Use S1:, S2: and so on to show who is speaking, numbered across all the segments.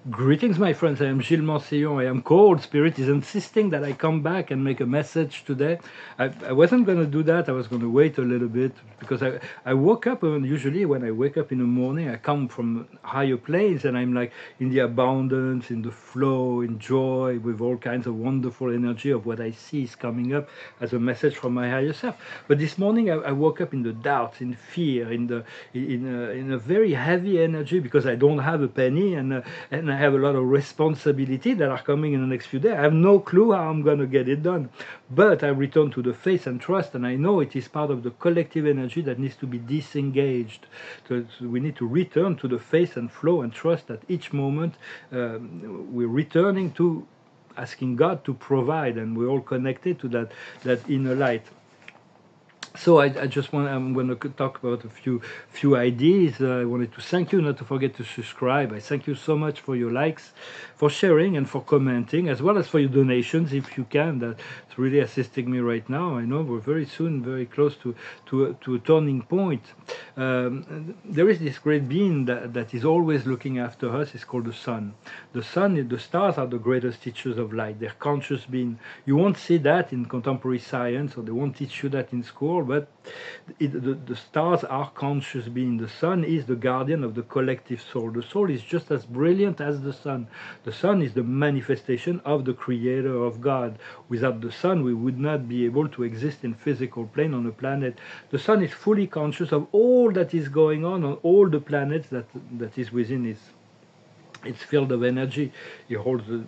S1: Greetings, my friends. I am Gilles Mancillon. I am cold. Spirit is insisting that I come back and make a message today. I wasn't going to do that. I was going to wait a little bit because I woke up, and usually when I wake up in the morning, I come from higher planes and I'm like in the abundance, in the flow, in joy, with all kinds of wonderful energy of what I see is coming up as a message from my higher self. But this morning I woke up in the doubts, in fear, in a very heavy energy because I don't have a penny and I have a lot of responsibility that are coming in the next few days. I have no clue how I'm going to get it done. But I return to the faith and trust, and I know it is part of the collective energy that needs to be disengaged. So we need to return to the faith and flow and trust that each moment we're returning to asking God to provide, and we're all connected to that inner light. So I just I'm going to talk about a few ideas. I wanted to thank you, not to forget to subscribe. I thank you so much for your likes, for sharing, and for commenting, as well as for your donations, if you can. That's really assisting me right now. I know we're very soon, very close to a turning point. There is this great being that is always looking after us. It's called the sun. The sun, the stars are the greatest teachers of light. They're conscious being. You won't see that in contemporary science, or they won't teach you that in school, but the stars are conscious being. The sun is the guardian of the collective soul. The soul is just as brilliant as the sun. The sun is the manifestation of the creator of God. Without the sun, we would not be able to exist in physical plane on a planet. The sun is fully conscious of all that is going on all the planets that is within its field of energy. He holds the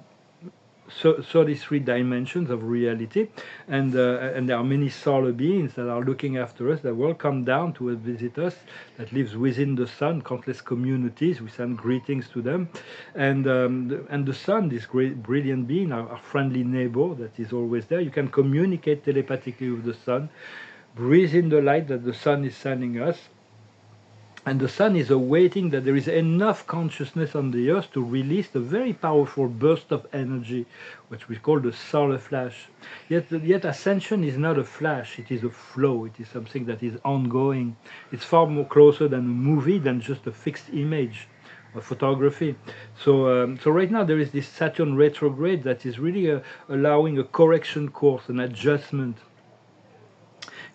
S1: 33 dimensions of reality, and there are many solar beings that are looking after us, that will come down to visit us, that lives within the sun, countless communities. We send greetings to them, and the sun, this great brilliant being, our friendly neighbor that is always there. You can communicate telepathically with the sun, breathe in the light that the sun is sending us. And the sun is awaiting that there is enough consciousness on the earth to release the very powerful burst of energy, which we call the solar flash. Yet ascension is not a flash, it is a flow, it is something that is ongoing. It's far more closer than a movie, than just a fixed image of photography. So right now there is this Saturn retrograde that is really allowing a correction course, an adjustment.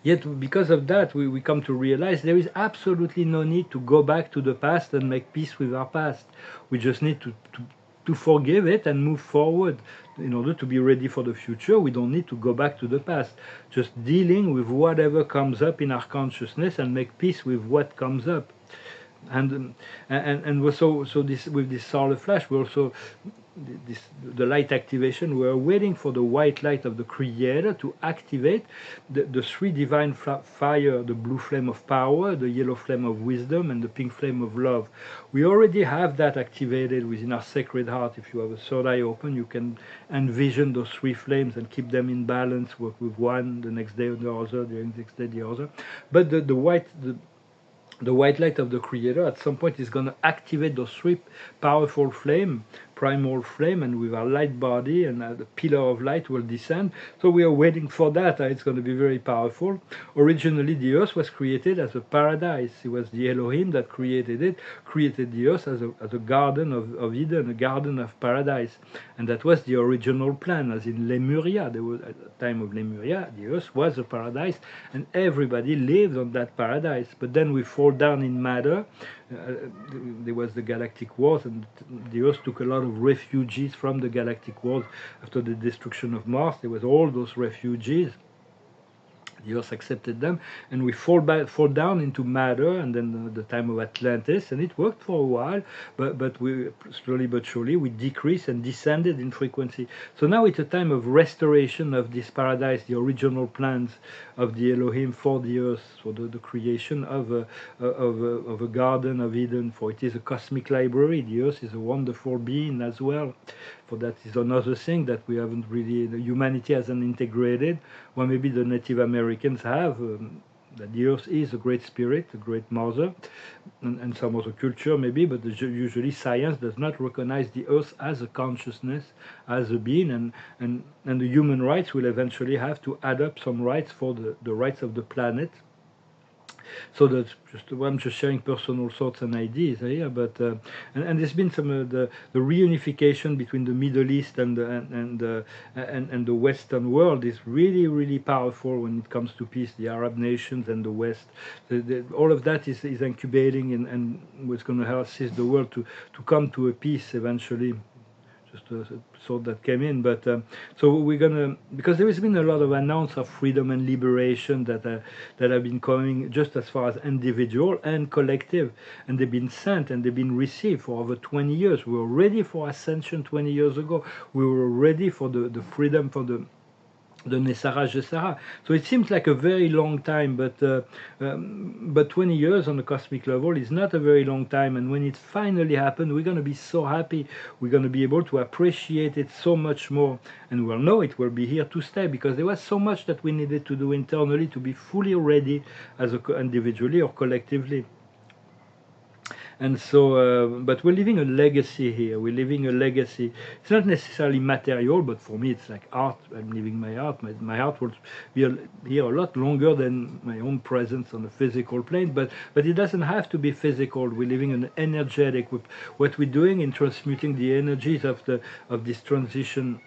S1: Yet because of that, we come to realize there is absolutely no need to go back to the past and make peace with our past. We just need to forgive it and move forward. In order to be ready for the future, we don't need to go back to the past. Just dealing with whatever comes up in our consciousness and make peace with what comes up. And so this, with this solar flash, we also the light activation, we are waiting for the white light of the creator to activate the three divine fire, the blue flame of power, the yellow flame of wisdom, and the pink flame of love. We already have that activated within our sacred heart. If you have a third eye open, you can envision those three flames and keep them in balance, work with one, the next day the other, the next day the other. But the white light of the creator at some point is going to activate those three powerful flame, primal flame, and with our light body, and the pillar of light will descend. So we are waiting for that. It's going to be very powerful. Originally the earth was created as a paradise. It was the Elohim that created it, created the earth as a garden of Eden, a garden of paradise. And that was the original plan. As in Lemuria, there was, at the time of Lemuria, the earth was a paradise and everybody lived on that paradise. But then we fall down in matter. There was the galactic wars, and the earth took a lot of refugees from the galactic wars. After the destruction of Mars, there was all those refugees. The earth accepted them, and we fall down into matter, and then the time of Atlantis, and it worked for a while, but we slowly but surely we decreased and descended in frequency. So now it's a time of restoration of this paradise, the original plans of the Elohim for the earth, for the creation of a garden of Eden. For it is a cosmic library. The earth is a wonderful being as well. For that is another thing that we haven't really, humanity hasn't integrated. Well, maybe the Native Americans have, that the earth is a great spirit, a great mother, and some other culture maybe, but usually science does not recognize the earth as a consciousness, as a being, and the human rights will eventually have to add up some rights for the rights of the planet. So that's just I'm just sharing personal thoughts and ideas here, but and there's been some the reunification between the Middle East and the Western world is really powerful when it comes to peace. The Arab nations and the West, all of that is incubating and what's going to help assist the world to come to a peace eventually. Just a thought that came in, but so we're gonna, because there has been a lot of announcements of freedom and liberation that have been coming just as far as individual and collective, and they've been sent and they've been received for over 20 years. We were ready for Ascension 20 years ago. We were ready for the freedom for the Nessara Gesara. So it seems like a very long time, but 20 years on the cosmic level is not a very long time. And when it finally happened, we're going to be so happy. We're going to be able to appreciate it so much more. And we'll know it will be here to stay, because there was so much that we needed to do internally to be fully ready as individually or collectively. And so, but we're leaving a legacy here. We're leaving a legacy. It's not necessarily material, but for me, it's like art. I'm leaving my art. My art will be here a lot longer than my own presence on the physical plane. But it doesn't have to be physical. We're living an energetic. What we're doing in transmuting the energies of this transition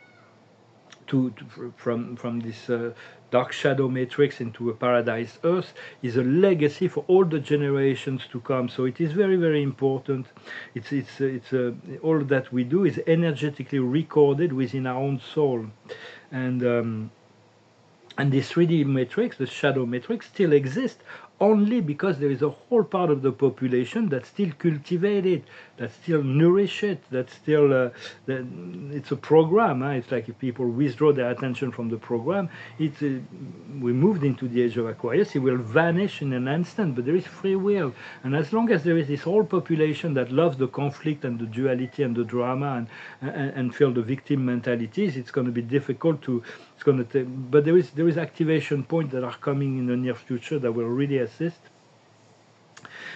S1: from this dark shadow matrix into a paradise earth is a legacy for all the generations to come. So it is very important. It's all that we do is energetically recorded within our own soul, and this 3D matrix, the shadow matrix, still exists only because there is a whole part of the population that still cultivate it, that still nourish it, that still it's a program. It's like if people withdraw their attention from the program, we moved into the age of Aquarius. It will vanish in an instant, but there is free will, and as long as there is this whole population that loves the conflict and the duality and the drama and feel the victim mentalities, it's going to be difficult to. It's going to take, but there is activation points that are coming in the near future that will really assist.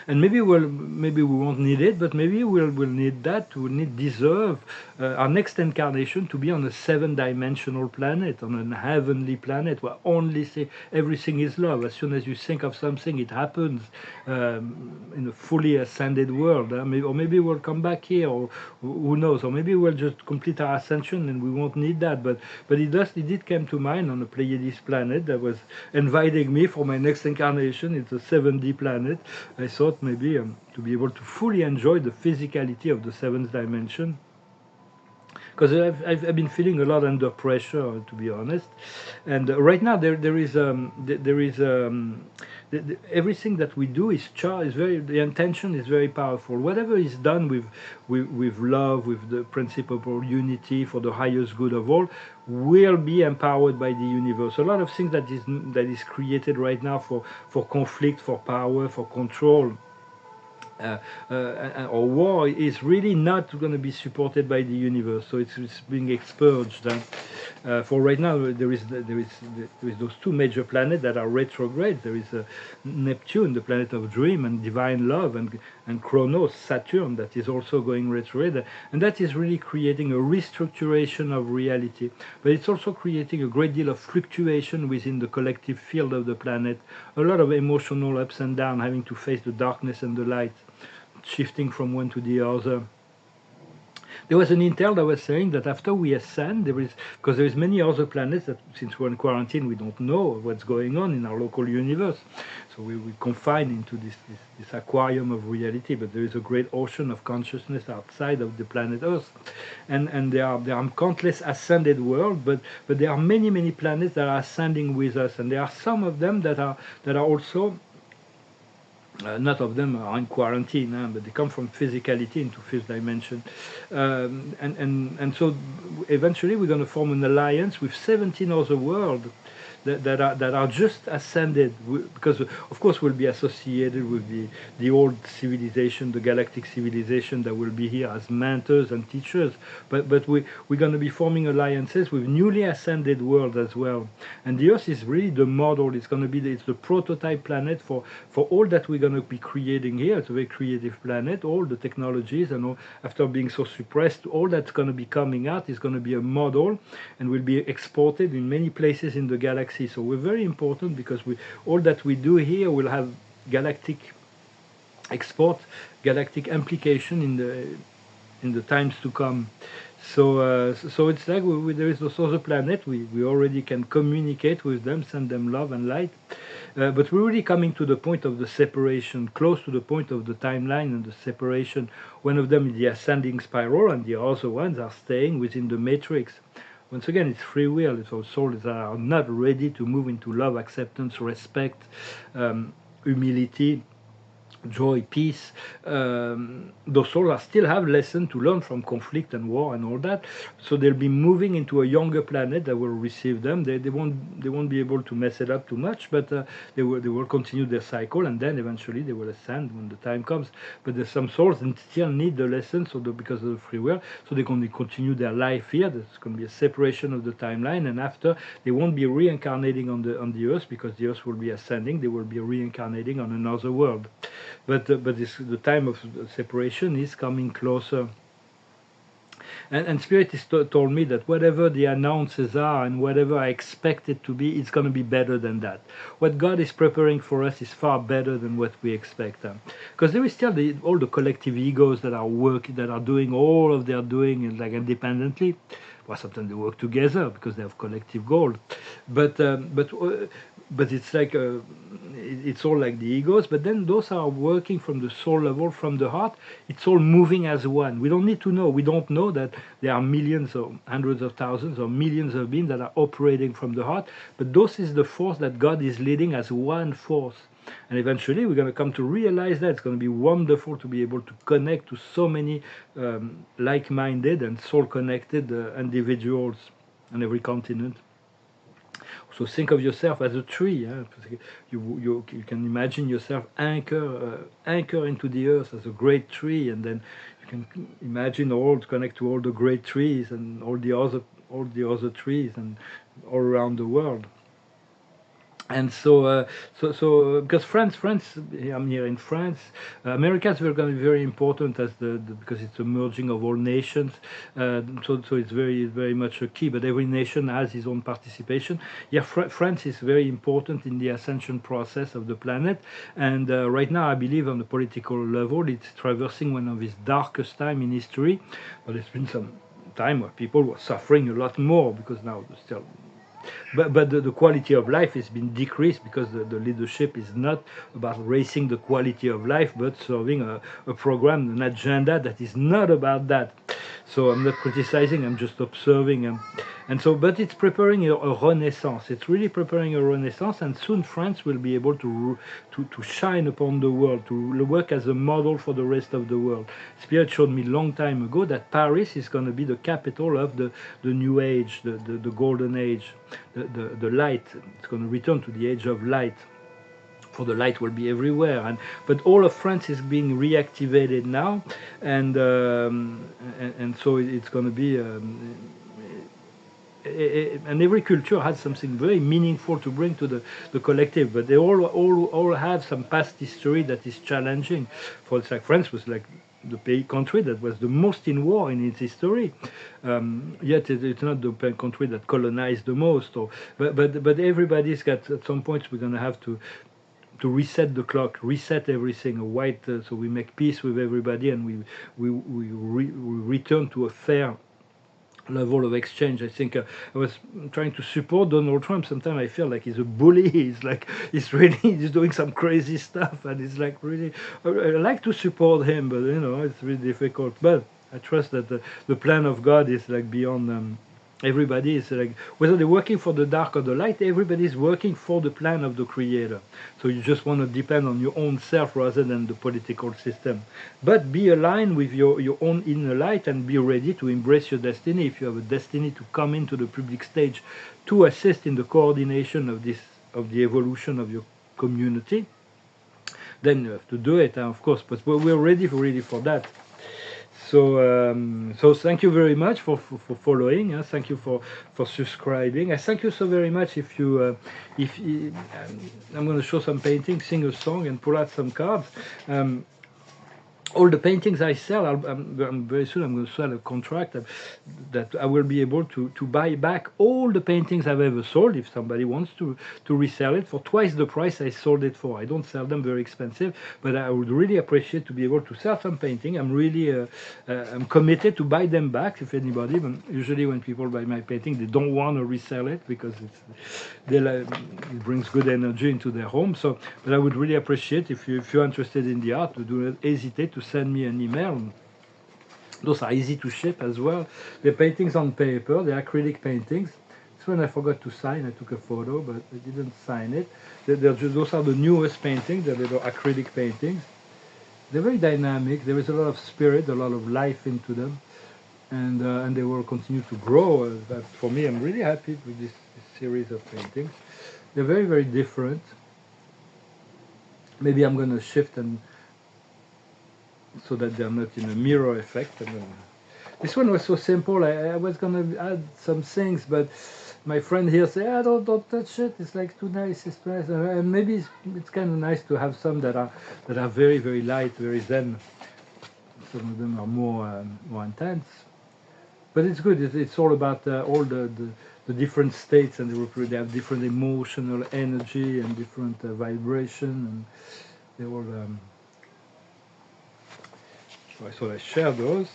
S1: And maybe we won't need it, but maybe we'll need that. We'll deserve our next incarnation to be on a 7-dimensional planet, on a heavenly planet where only everything is love. As soon as you think of something, it happens in a fully ascended world. Or maybe we'll come back here, or who knows? Or maybe we'll just complete our ascension and we won't need that. But it did come to mind on a Pleiades planet that was inviting me for my next incarnation. It's a 7D planet. I thought maybe to be able to fully enjoy the physicality of the 7th dimension, because I've been feeling a lot under pressure, to be honest. And right now there is everything that we do is the intention is very powerful. Whatever is done with love, with the principle of unity for the highest good of all, will be empowered by the universe. A lot of things that is created right now for conflict, for power, for control, or war is really not going to be supported by the universe. So it's being expurged. For right now, there is those 2 major planets that are retrograde. There is Neptune, the planet of dream and divine love, and Kronos, Saturn, that is also going retrograde, and that is really creating a restructuration of reality. But it's also creating a great deal of fluctuation within the collective field of the planet. A lot of emotional ups and downs, having to face the darkness and the light, shifting from one to the other. There was an intel that was saying that after we ascend, because there is many other planets that, since we're in quarantine, we don't know what's going on in our local universe. So we confine into this aquarium of reality, but there is a great ocean of consciousness outside of the planet Earth, and there are countless ascended worlds, but there are many planets that are ascending with us, and there are some of them that are also. Not of them are in quarantine, but they come from physicality into 5th dimension, and so eventually we're going to form an alliance with 17 other worlds that are just ascended, because of course we'll be associated with the old civilization, the galactic civilization that will be here as mentors and teachers, but we're going to be forming alliances with newly ascended worlds as well. And the Earth is really the model. It's going to be it's the prototype planet for all that we're going to be creating here. It's a very creative planet. All the technologies and all, after being so suppressed, all that's going to be coming out is going to be a model and will be exported in many places in the galaxy. So we're very important, because all that we do here will have galactic export, galactic implication in the times to come. So it's like there is those other planet. We already can communicate with them, send them love and light. But we're really coming to the point of the separation, close to the point of the timeline and the separation. One of them is the ascending spiral, and the other ones are staying within the matrix. Once again, it's free will. It's our souls that are not ready to move into love, acceptance, respect, humility, joy, peace. Those souls still have lessons to learn from conflict and war and all that. So they'll be moving into a younger planet that will receive them. They won't be able to mess it up too much, but they will continue their cycle, and then eventually they will ascend when the time comes. But there's some souls that still need the lessons, because of the free will, so they can continue their life here. There's going to be a separation of the timeline, and after they won't be reincarnating on the earth, because the earth will be ascending. They will be reincarnating on another world. But the time of separation is coming closer. And Spirit has told me that whatever the announces are and whatever I expect it to be, it's going to be better than that. What God is preparing for us is far better than what we expect. Because there is still all the collective egos that are doing all of their doing like independently. Well, sometimes they work together because they have collective goal. But it's like it's all like the egos. But then those are working from the soul level, from the heart. It's all moving as one. We don't need to know. We don't know that there are millions or hundreds of thousands or millions of beings that are operating from the heart. But those is the force that God is leading as one force. And eventually we're going to come to realize that it's going to be wonderful to be able to connect to so many like-minded and soul-connected individuals on every continent. So think of yourself as a tree. You can imagine yourself anchor into the earth as a great tree, and then you can imagine connect to all the great trees and all the other trees and all around the world. And so because France, I'm here in France. America is going to be very important because it's a merging of all nations. So it's very much a key. But every nation has its own participation. Yeah, France is very important in the ascension process of the planet. And right now, I believe on the political level, it's traversing one of its darkest time in history. But it's been some time where people were suffering a lot more because now there's still. But the quality of life has been decreased because the leadership is not about raising the quality of life, but serving a program, an agenda that is not about that. So I'm not criticizing, I'm just observing. But it's preparing a renaissance. It's really preparing a renaissance, and soon France will be able to shine upon the world, to work as a model for the rest of the world. Spirit showed me a long time ago that Paris is going to be the capital of the new age, the golden age, the light. It's going to return to the age of light. For the light will be everywhere, but all of France is being reactivated now, and so it's going to be. And every culture has something very meaningful to bring to the collective, but they all have some past history that is challenging. For it's like France was like the country that was the most in war in its history, yet it's not the country that colonized the most. But everybody's got, at some point we're going to have to reset the clock, reset everything, so we make peace with everybody, and we return to a fair level of exchange. I think I was trying to support Donald Trump. Sometimes I feel like he's a bully. He's doing some crazy stuff, and it's like really. I like to support him, but it's really difficult. But I trust that the plan of God is like beyond. Everybody is like, whether they're working for the dark or the light, everybody is working for the plan of the Creator. So you just want to depend on your own self rather than the political system. But be aligned with your own inner light and be ready to embrace your destiny. If you have a destiny to come into the public stage to assist in the coordination of the evolution of your community, then you have to do it, of course. But we're ready for that. So thank you very much for following. Thank you for subscribing. I thank you so very much. If I'm going to show some paintings, sing a song, and pull out some cards. all the paintings I sell, I'm very soon I'm going to sell a contract that I will be able to buy back all the paintings I've ever sold if somebody wants to resell it for twice the price I sold it for. I don't sell them very expensive, but I would really appreciate to be able to sell some painting. I'm really I'm committed to buy them back if anybody. Usually when people buy my painting, they don't want to resell it because it brings good energy into their home. So, but I would really appreciate if you're interested in the art, to do not hesitate to send me an email. Those are easy to ship as well. The paintings on paper, the acrylic paintings. This one I forgot to sign. I took a photo, but I didn't sign it. Those are the newest paintings, the little acrylic paintings. They're very dynamic. There is a lot of spirit, a lot of life into them, and they will continue to grow. For me, I'm really happy with this series of paintings. They're very, very different. Maybe I'm going to shift and so that they're not in a mirror effect. This one was so simple. I was going to add some things, but my friend here said, "Ah, don't touch it. It's like too nice. It's nice." And maybe it's kind of nice to have some that are very, very light, very zen. Some of them are more intense, but it's good. It's all about all the different states, and they have different emotional energy and different vibration, and they all. So I thought I share those.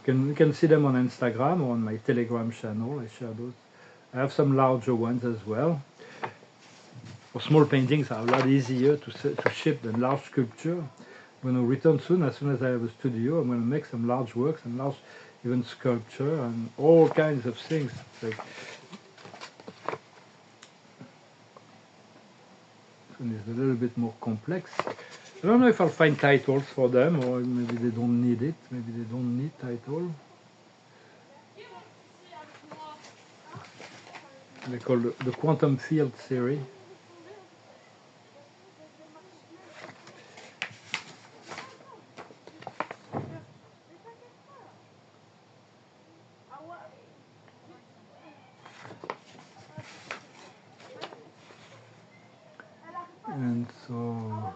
S1: You can see them on Instagram or on my Telegram channel. I share those. I have some larger ones as well. For small paintings are a lot easier to ship than large sculpture. I'm going to return soon. As soon as I have a studio, I'm going to make some large works and large even sculpture and all kinds of things. Like, it's a little bit more complex. I don't know if I'll find titles for them, or maybe they don't need it. Maybe they don't need title. They call the quantum field theory. And so,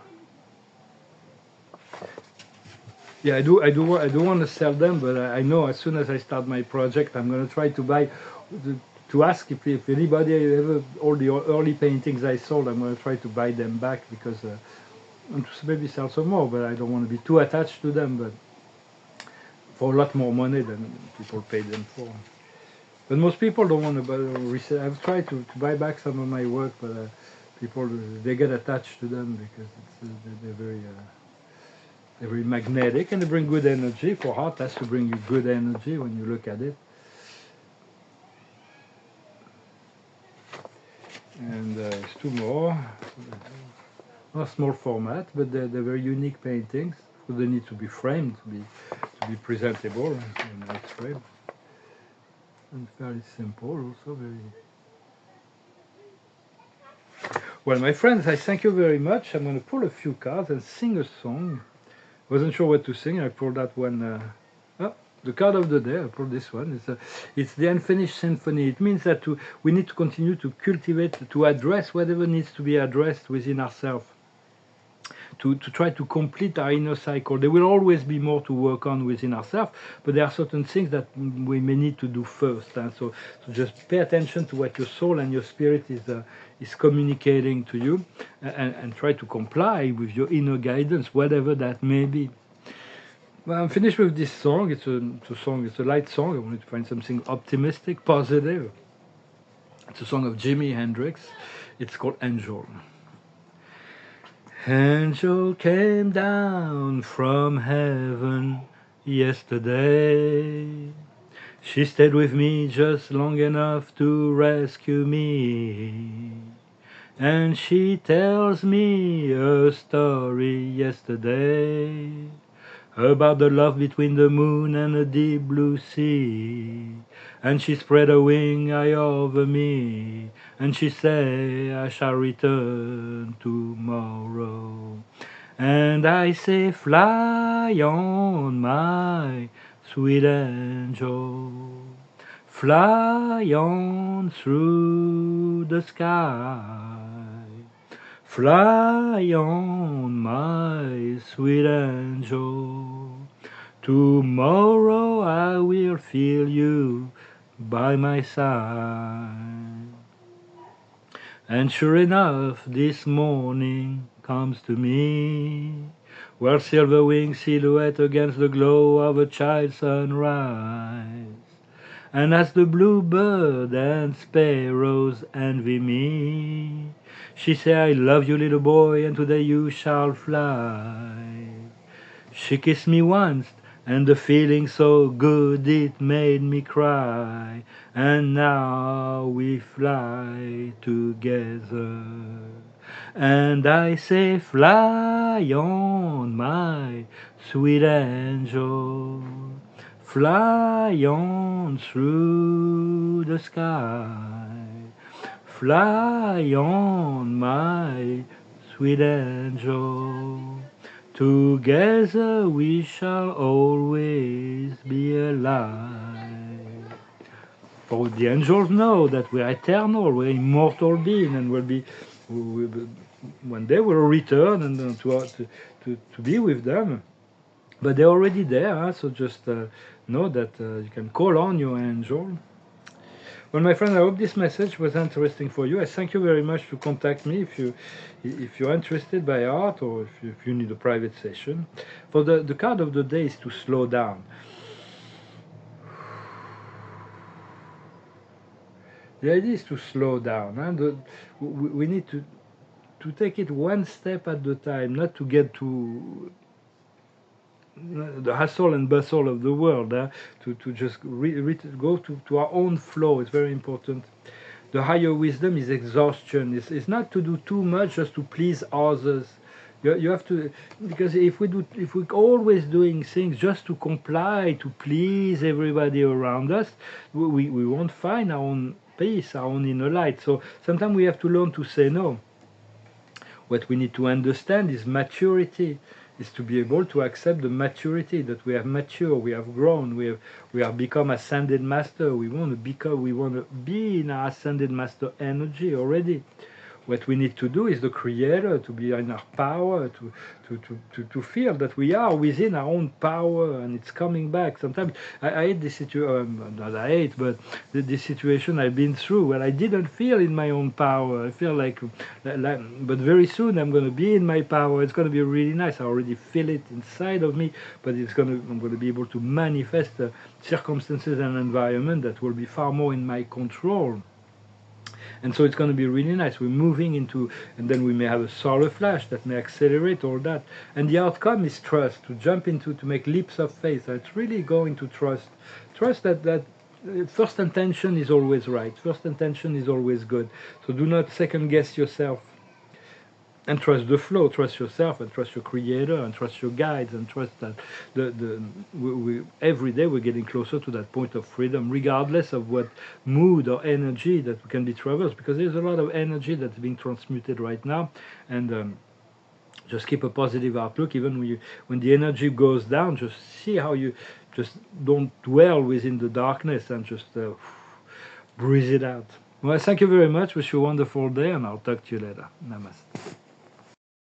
S1: yeah, I do want to sell them, but I know as soon as I start my project, I'm going to try to buy, to ask if anybody ever, all the early paintings I sold, I'm going to try to buy them back because, and maybe sell some more, but I don't want to be too attached to them, but for a lot more money than people paid them for. But most people don't want to resell. I've tried to buy back some of my work, but people, they get attached to them because they're very magnetic and they bring good energy. For art, has to bring you good energy when you look at it. And there's two more. Not small format, but they're very unique paintings. So they need to be framed to be presentable in a nice frame. And very simple, also very. Well, my friends, I thank you very much. I'm going to pull a few cards and sing a song. Wasn't sure what to sing. I pulled that one. The card of the day. I pulled this one. It's the Unfinished Symphony. It means that we need to continue to cultivate, to address whatever needs to be addressed within ourselves. To try to complete our inner cycle. There will always be more to work on within ourselves, but there are certain things that we may need to do first. So just pay attention to what your soul and your spirit is communicating to you, and try to comply with your inner guidance, whatever that may be. Well, I'm finished with this song. It's a light song. I wanted to find something optimistic, positive. It's a song of Jimi Hendrix. It's called Angel. Angel came down from heaven yesterday. She stayed with me just long enough to rescue me. And she tells me a story yesterday about the love between the moon and the deep blue sea. And she spread her wing high over me, and she say, I shall return tomorrow. And I say, fly on, my sweet angel, fly on through the sky. Fly on, my sweet angel. Tomorrow I will feel you by my side. And sure enough, this morning comes to me, where silver winged silhouette against the glow of a child's sunrise. And as the bluebird and sparrows envy me, she say, I love you, little boy, and today you shall fly. She kissed me once, and the feeling so good it made me cry. And now we fly together. And I say, fly on, my sweet angel. Fly on through the sky. Fly on, my sweet angel. Together we shall always be alive. For the angels know that we're eternal, we're immortal beings, and one day we'll return and to be with them. But they're already there, huh? So just know that you can call on your angel. Well, my friend, I hope this message was interesting for you. I thank you very much to contact me if you're interested by art, or if you need a private session. For the card of the day is to slow down. The idea is to slow down. Huh? We need to take it one step at a time, not to get to the hustle and bustle of the world, to just go to our own flow. It's very important. The higher wisdom is exhaustion. It's not to do too much just to please others. You have to, because if we're always doing things just to comply, to please everybody around us, we won't find our own peace, our own inner light. So sometimes we have to learn to say no. What we need to understand is maturity, is to be able to accept the maturity, that we have matured, we have grown, we have become ascended master. We want to be in our ascended master energy already. What we need to do is the creator, to be in our power, to feel that we are within our own power, and it's coming back. Sometimes I hate this situation, not I hate, but this situation I've been through where I didn't feel in my own power. I feel like but very soon I'm going to be in my power. It's going to be really nice. I already feel it inside of me, but I'm going to be able to manifest circumstances and environment that will be far more in my control. And so it's going to be really nice. We're moving into, and then we may have a solar flash that may accelerate all that. And the outcome is trust, to jump into, to make leaps of faith. It's really going to trust. Trust that first intention is always right. First intention is always good. So do not second guess yourself. And trust the flow, trust yourself, and trust your creator, and trust your guides, and trust that every day we're getting closer to that point of freedom, regardless of what mood or energy that can be traversed, because there's a lot of energy that's being transmuted right now. And just keep a positive outlook, even when the energy goes down. Just see how you just don't dwell within the darkness, and just breathe it out. Well, thank you very much. Wish you a wonderful day, and I'll talk to you later. Namaste.